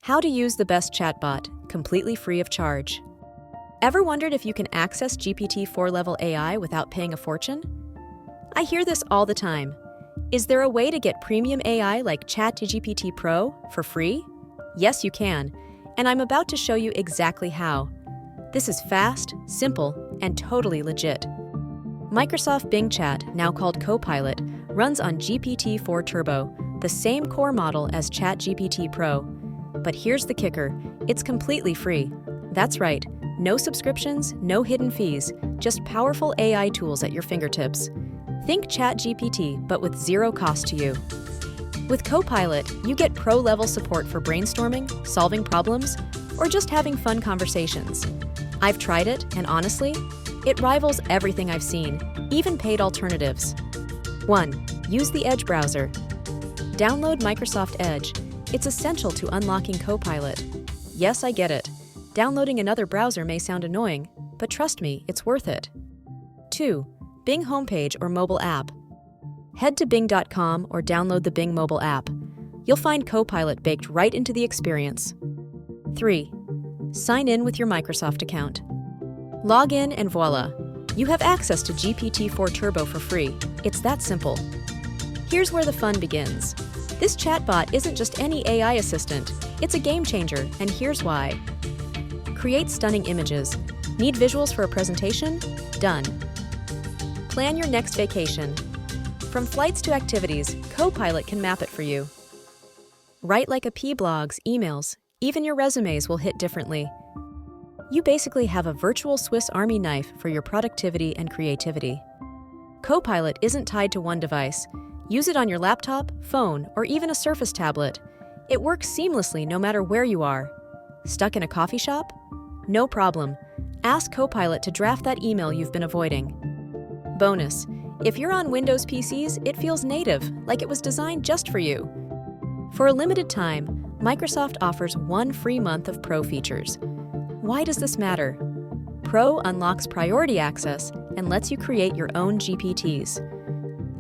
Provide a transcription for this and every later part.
How to use the best chatbot, completely free of charge. Ever wondered if you can access GPT-4 level AI without paying a fortune? I hear this all the time. Is there a way to get premium AI like ChatGPT Pro for free? Yes, you can, and I'm about to show you exactly how. This is fast, simple, and totally legit. Microsoft Bing Chat, now called Copilot, runs on GPT-4 Turbo, the same core model as ChatGPT Pro. But here's the kicker, it's completely free. That's right, no subscriptions, no hidden fees, just powerful AI tools at your fingertips. Think ChatGPT, but with zero cost to you. With Copilot, you get pro-level support for brainstorming, solving problems, or just having fun conversations. I've tried it, and honestly, it rivals everything I've seen, even paid alternatives. 1. Use the Edge browser. Download Microsoft Edge. It's essential to unlocking Copilot. Yes, I get it. Downloading another browser may sound annoying, but trust me, it's worth it. 2. Bing homepage or mobile app. Head to bing.com or download the Bing mobile app. You'll find Copilot baked right into the experience. 3. Sign in with your Microsoft account. Log in and voila! You have access to GPT-4 Turbo for free. It's that simple. Here's where the fun begins. This chatbot isn't just any AI assistant, it's a game changer, and here's why. Create stunning images. Need visuals for a presentation? Done. Plan your next vacation. From flights to activities, Copilot can map it for you. Write like a blogs, emails, even your resumes will hit differently. You basically have a virtual Swiss Army knife for your productivity and creativity. Copilot isn't tied to one device. Use it on your laptop, phone, or even a Surface tablet. It works seamlessly no matter where you are. Stuck in a coffee shop? No problem. Ask Copilot to draft that email you've been avoiding. Bonus: if you're on Windows PCs, it feels native, like it was designed just for you. For a limited time, Microsoft offers 1 free month of Pro features. Why does this matter? Pro unlocks priority access and lets you create your own GPTs.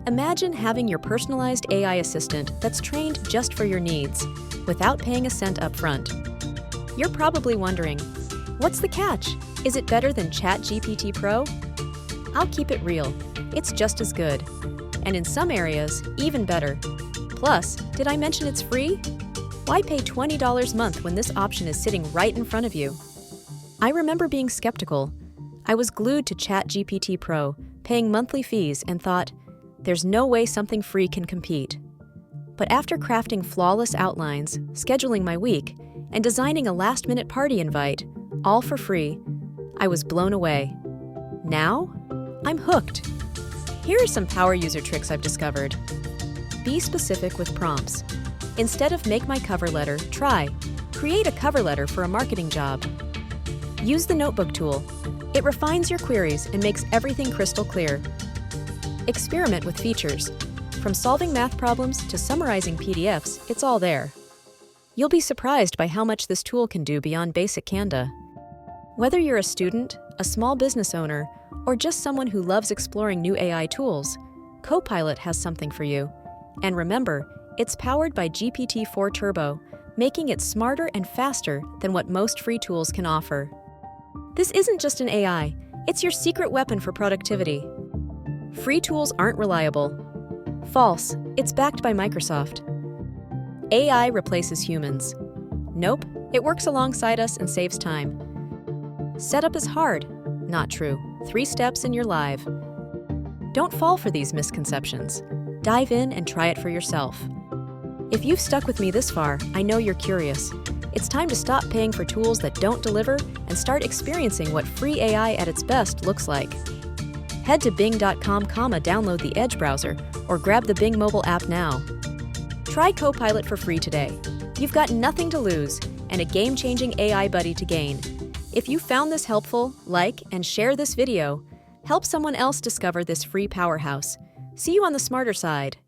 Imagine having your personalized AI assistant that's trained just for your needs, without paying a cent up front. You're probably wondering, what's the catch? Is it better than ChatGPT Pro? I'll keep it real. It's just as good. And in some areas, even better. Plus, did I mention it's free? Why pay $20 a month when this option is sitting right in front of you? I remember being skeptical. I was glued to ChatGPT Pro, paying monthly fees, and thought, there's no way something free can compete. But after crafting flawless outlines, scheduling my week, and designing a last-minute party invite, all for free, I was blown away. Now, I'm hooked. Here are some power user tricks I've discovered. Be specific with prompts. Instead of make my cover letter, try create a cover letter for a marketing job. Use the notebook tool. It refines your queries and makes everything crystal clear. Experiment with features. From solving math problems to summarizing PDFs, it's all there. You'll be surprised by how much this tool can do beyond basic Canva. Whether you're a student, a small business owner, or just someone who loves exploring new AI tools, Copilot has something for you. And remember, it's powered by GPT-4 Turbo, making it smarter and faster than what most free tools can offer. This isn't just an AI, it's your secret weapon for productivity. Free tools aren't reliable. False, it's backed by Microsoft. AI replaces humans. Nope, it works alongside us and saves time. Setup is hard. Not true. 3 steps and you're live. Don't fall for these misconceptions. Dive in and try it for yourself. If you've stuck with me this far, I know you're curious. It's time to stop paying for tools that don't deliver and start experiencing what free AI at its best looks like. Head to bing.com, download the Edge browser, or grab the Bing mobile app now. Try Copilot for free today. You've got nothing to lose and a game-changing AI buddy to gain. If you found this helpful, like and share this video. Help someone else discover this free powerhouse. See you on the smarter side.